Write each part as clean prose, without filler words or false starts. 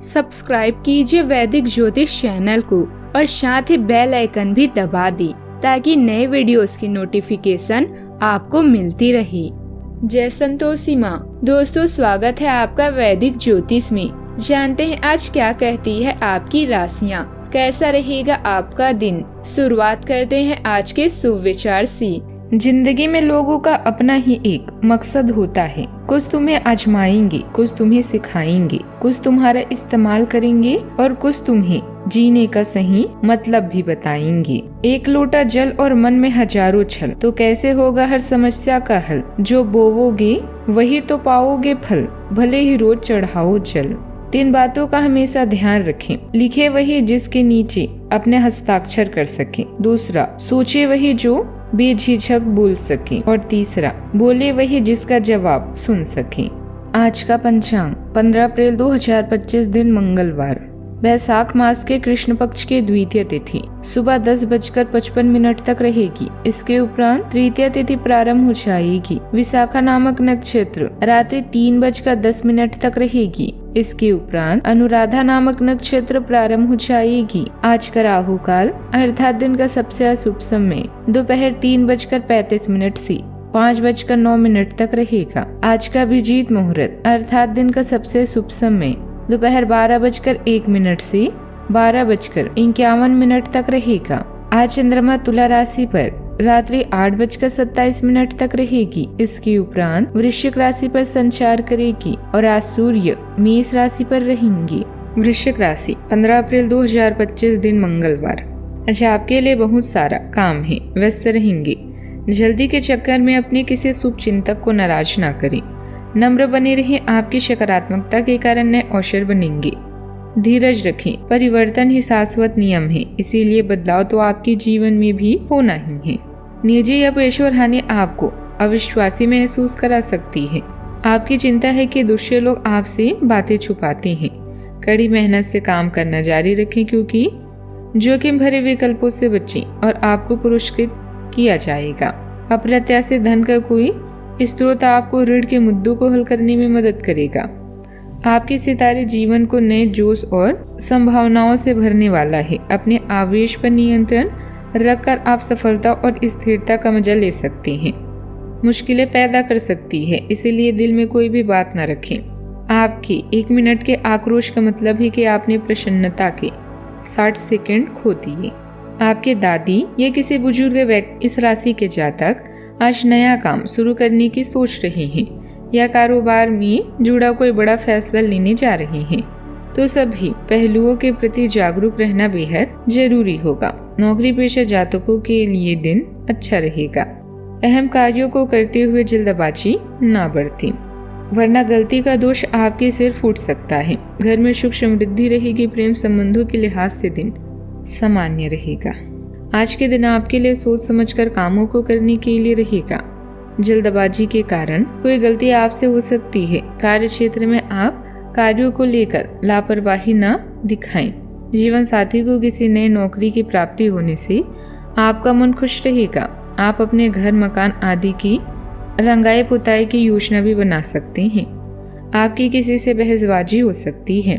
Subscribe कीजिए वैदिक ज्योतिष चैनल को और साथ ही बेल आइकन भी दबा दी ताकि नए वीडियोस की नोटिफिकेशन आपको मिलती रहे। जय संतोषी माँ। दोस्तों, स्वागत है आपका वैदिक ज्योतिष में। जानते हैं आज क्या कहती है आपकी राशियाँ, कैसा रहेगा आपका दिन। शुरुआत करते हैं आज के शुभ विचार से। जिंदगी में लोगों का अपना ही एक मकसद होता है। कुछ तुम्हें आजमाएंगे, कुछ तुम्हें सिखाएंगे, कुछ तुम्हारा इस्तेमाल करेंगे और कुछ तुम्हें जीने का सही मतलब भी बताएंगे। एक लोटा जल और मन में हजारों छल, तो कैसे होगा हर समस्या का हल। जो बोवोगे वही तो पाओगे फल, भले ही रोज चढ़ाओ जल। 3 बातों का हमेशा ध्यान रखें। लिखे वही जिसके नीचे अपने हस्ताक्षर कर सके। दूसरा, सोचे वही जो बेझिझक बोल सके। और तीसरा, बोले वही जिसका जवाब सुन सके। आज का पंचांग 15 अप्रैल 2025 दिन मंगलवार, वैशाख मास के कृष्ण पक्ष की द्वितीय तिथि सुबह 10:55 तक रहेगी। इसके उपरांत तृतीय तिथि प्रारंभ हो जाएगी। विशाखा नामक नक्षत्र रात्रि 3:10 तक रहेगी। इसके उपरांत अनुराधा नामक नक्षत्र प्रारंभ हो जाएगी। आज का राहु काल अर्थात दिन का सबसे अशुभ समय दोपहर 3:35 से 5:09 तक रहेगा। आज का अभिजीत मुहूर्त अर्थात दिन का सबसे शुभ समय दोपहर 12:01 से 12:51 तक रहेगा। आज चंद्रमा तुला राशि पर रात्रि 8:27 तक रहेगी। इसके उपरांत वृश्चिक राशि पर संचार करेगी और आज सूर्य मेष राशि पर रहेंगे। वृश्चिक राशि 15 अप्रैल 2025 दिन मंगलवार। आज आपके लिए बहुत सारा काम है, व्यस्त रहेंगे। जल्दी के चक्कर में अपने किसी शुभ चिंतक को नाराज ना करें। नम्र बने रहें। आपकी सकारात्मकता के कारण नए अवसर बनेंगे। धीरज रखें। परिवर्तन ही शाश्वत नियम है, इसीलिए बदलाव तो आपके जीवन में भी होना ही है। निजी या पेशेवर हानि आपको अविश्वासी महसूस करा सकती है। आपकी चिंता है कि दूसरे लोग आपसे बातें छुपाते हैं। कड़ी मेहनत से काम करना जारी रखें, क्योंकि जोखिम भरे विकल्पों से बचें और आपको पुरस्कृत किया जाएगा। अप्रत्याशित धन का कोई स्रोत आपको ऋण के मुद्दों को हल करने में मदद करेगा। आपके सितारे जीवन को नए जोश और संभावनाओं से भरने वाला है। अपने आवेश पर नियंत्रण रखकर आप सफलता और स्थिरता का मजा ले सकते हैं। मुश्किलें पैदा कर सकती है, इसीलिए दिल में कोई भी बात न रखें। आपके 1 मिनट के आक्रोश का मतलब है कि आपने प्रसन्नता के 60 सेकंड खो दिए। आपके दादी या किसी बुजुर्ग व्यक्ति इस राशि के जातक आज नया काम शुरू करने की सोच रहे हैं या कारोबार में जुड़ा कोई बड़ा फैसला लेने जा रहे हैं, तो सभी पहलुओं के प्रति जागरूक रहना बेहद जरूरी होगा। नौकरी पेशा जातकों के लिए दिन अच्छा रहेगा। अहम कार्यों को करते हुए जल्दबाजी ना बरतें, वरना गलती का दोष आपके सिर फूट सकता है। घर में सुख समृद्धि रहेगी। प्रेम संबंधों के लिहाज से दिन सामान्य रहेगा। आज के दिन आपके लिए सोच समझकर कामों को करने के लिए रहेगा। जल्दबाजी के कारण कोई गलती आपसे हो सकती है। कार्य क्षेत्र में आप कार्यों को लेकर लापरवाही न दिखाएं। जीवन साथी को किसी नए नौकरी की प्राप्ति होने से आपका मन खुश रहेगा। आप अपने घर मकान आदि की रंगाई पुताई की योजना भी बना सकते हैं। आपकी किसी से बहसबाजी हो सकती है।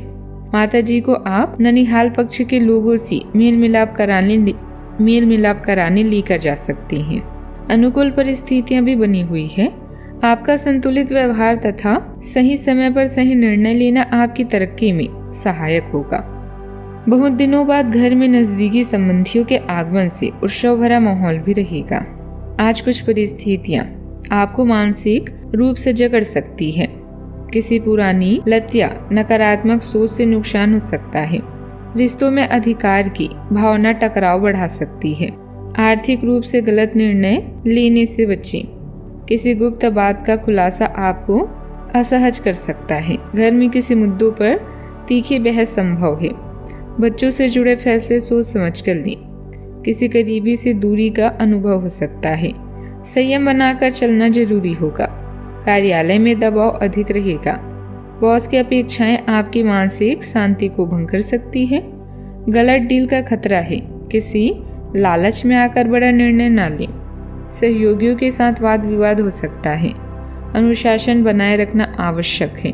माता जी को आप ननिहाल पक्ष के लोगों से मेल मिलाप कराने लेकर जा सकते हैं। अनुकूल परिस्थितियां भी बनी हुई है। आपका संतुलित व्यवहार तथा सही समय पर सही निर्णय लेना आपकी तरक्की में सहायक होगा। बहुत दिनों बाद घर में नजदीकी संबंधियों के आगमन से उत्सव भरा माहौल भी रहेगा। आज कुछ परिस्थितियां आपको मानसिक रूप से जकड़ सकती है। किसी पुरानी लत या नकारात्मक सोच से नुकसान हो सकता है। रिश्तों में अधिकार की भावना टकराव बढ़ा सकती है। आर्थिक रूप से गलत निर्णय लेने से बचें। किसी गुप्त बात का खुलासा आपको असहज कर सकता है। घर में किसी मुद्दों पर तीखी बहस संभव है। बच्चों से जुड़े फैसले सोच समझ कर लें। किसी करीबी से दूरी का अनुभव हो सकता है। संयम बनाकर चलना जरूरी होगा। कार्यालय में दबाव अधिक रहेगा। बॉस की अपेक्षाएं आपकी मानसिक शांति को भंग कर सकती है। गलत डील का खतरा है। किसी लालच में आकर बड़ा निर्णय न लें। सहयोगियों के साथ वाद विवाद हो सकता है। अनुशासन बनाए रखना आवश्यक है।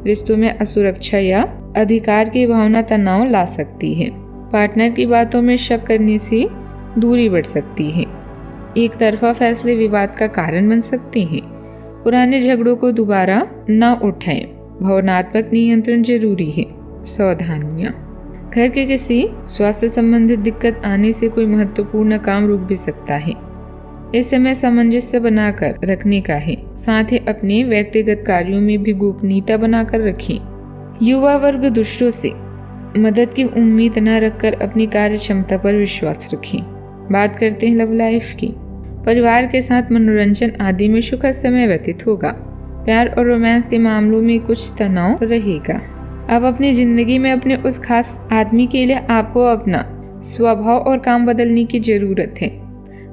रिश्तों में असुरक्षा या अधिकार की भावना तनाव ला सकती है। पार्टनर की बातों में शक करने से दूरी बढ़ सकती है। एक तरफा फैसले विवाद का कारण बन सकते हैं। पुराने झगड़ों को दोबारा न उठाएं। भावनात्मक नियंत्रण जरूरी है। सावधानियां, घर के किसी स्वास्थ्य संबंधित दिक्कत आने से कोई महत्वपूर्ण काम रुक भी सकता है। इस समय सामंजस्य बनाकर रखने का है। साथ ही अपने व्यक्तिगत कार्यों में भी गोपनीयता बनाकर रखें। युवा वर्ग दूसरों से मदद की उम्मीद न रखकर अपनी कार्य क्षमता पर विश्वास रखें। बात करते हैं लव लाइफ की। परिवार के साथ मनोरंजन आदि में सुखद समय व्यतीत होगा। प्यार और रोमांस के मामलों में कुछ तनाव रहेगा। अब अपनी जिंदगी में अपने उस खास आदमी के लिए आपको अपना स्वभाव और काम बदलने की जरूरत है।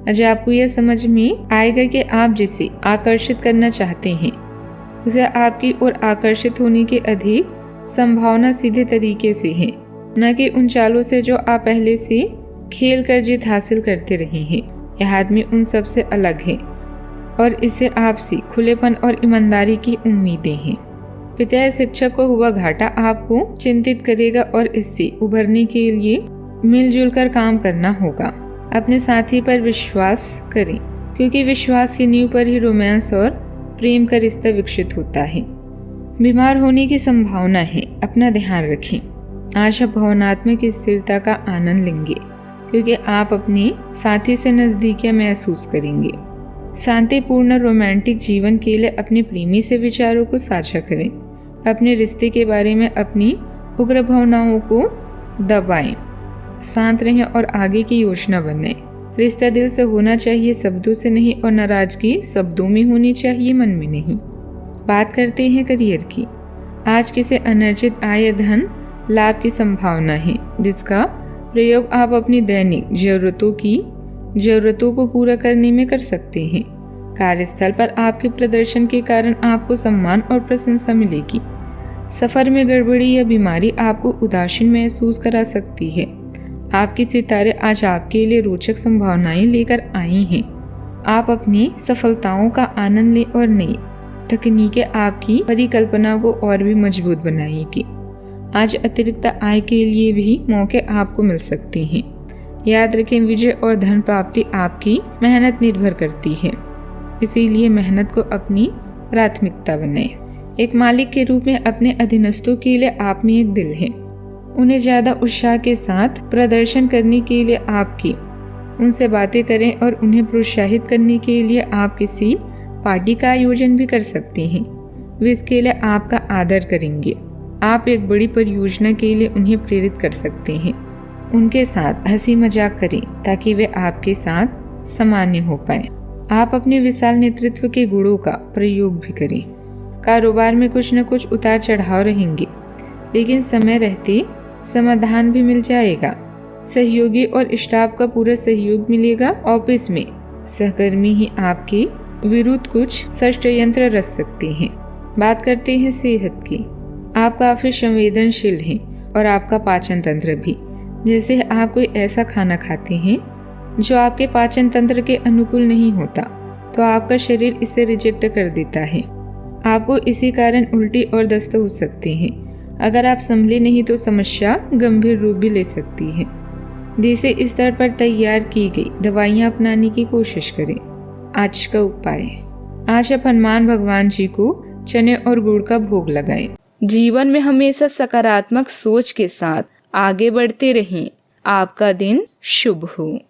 आज आपको यह समझ में आएगा कि आप जिसे आकर्षित करना चाहते हैं उसे आपकी ओर आकर्षित होने की अधिक संभावना सीधे तरीके से है, न कि उन चालों से जो आप पहले से खेल कर जीत हासिल करते रहे हैं। यह आदमी उन सब से अलग है और इसे आपसे खुलेपन और ईमानदारी की उम्मीदें हैं। पिता या शिक्षक को हुआ घाटा आपको चिंतित करेगा और इससे उभरने के लिए मिलजुल कर काम करना होगा। अपने साथी पर विश्वास करें, क्योंकि विश्वास की नींव पर ही रोमांस और प्रेम का रिश्ता विकसित होता है। बीमार होने की संभावना है, अपना ध्यान रखें। आज आप भावनात्मक स्थिरता का आनंद लेंगे, क्योंकि आप अपने साथी से नजदीकियां महसूस करेंगे। शांतिपूर्ण रोमांटिक जीवन के लिए अपने प्रेमी से विचारों को साझा करें। अपने रिश्ते के बारे में अपनी उग्र भावनाओं को दबाएं। शांत रहें और आगे की योजना बनाएं। रिश्ता दिल से होना चाहिए, शब्दों से नहीं, और नाराजगी शब्दों में होनी चाहिए, मन में नहीं। बात करते हैं करियर की। आज किसी अनर्जित आय धन लाभ की संभावना है, जिसका प्रयोग आप अपनी दैनिक जरूरतों को पूरा करने में कर सकते हैं। कार्यस्थल पर आपके प्रदर्शन के कारण आपको सम्मान और प्रशंसा मिलेगी। सफर में गड़बड़ी या बीमारी आपको उदासीन महसूस करा सकती है। आपके सितारे आज आपके लिए रोचक संभावनाएं लेकर आई हैं। आप अपनी सफलताओं का आनंद लें और नई तकनीकें आपकी परिकल्पना को और भी मजबूत बनाएगी। आज अतिरिक्त आय के लिए भी मौके आपको मिल सकते हैं। याद रखें, विजय और धन प्राप्ति आपकी मेहनत निर्भर करती है, इसीलिए मेहनत को अपनी प्राथमिकता बनाएं। एक मालिक के रूप में अपने अधीनस्थों के लिए आप में एक दिल है। उन्हें ज्यादा उत्साह के साथ प्रदर्शन करने के लिए आपकी उनसे बातें करें और उन्हें प्रोत्साहित करने के लिए आप किसी पार्टी का आयोजन भी कर सकते हैं। वे इसके लिए आपका आदर करेंगे। आप एक बड़ी परियोजना के लिए उन्हें प्रेरित कर सकते हैं। उनके साथ हंसी मजाक करें ताकि वे आपके साथ सामान्य हो पाए। आप अपने विशाल नेतृत्व के गुणों का प्रयोग भी करें। कारोबार में कुछ न कुछ उतार चढ़ाव रहेंगे, लेकिन समय रहते समाधान भी मिल जाएगा। सहयोगी और स्टाफ का पूरा सहयोग मिलेगा। ऑफिस में सहकर्मी ही आपके विरुद्ध कुछ षड्यंत्र रच सकते हैं। बात करते हैं सेहत की। आप काफी संवेदनशील हैं और आपका पाचन तंत्र भी। जैसे आप कोई ऐसा खाना खाते हैं जो आपके पाचन तंत्र के अनुकूल नहीं होता, तो आपका शरीर इसे रिजेक्ट कर देता है। आपको इसी कारण उल्टी और दस्त हो सकते हैं। अगर आप संभले नहीं तो समस्या गंभीर रूप भी ले सकती है। देसी स्तर पर तैयार की गई दवाइयां अपनाने की कोशिश करें। आज का उपाय, आज आप हनुमान भगवान जी को चने और गुड़ का भोग लगाएं। जीवन में हमेशा सकारात्मक सोच के साथ आगे बढ़ते रहें। आपका दिन शुभ हो।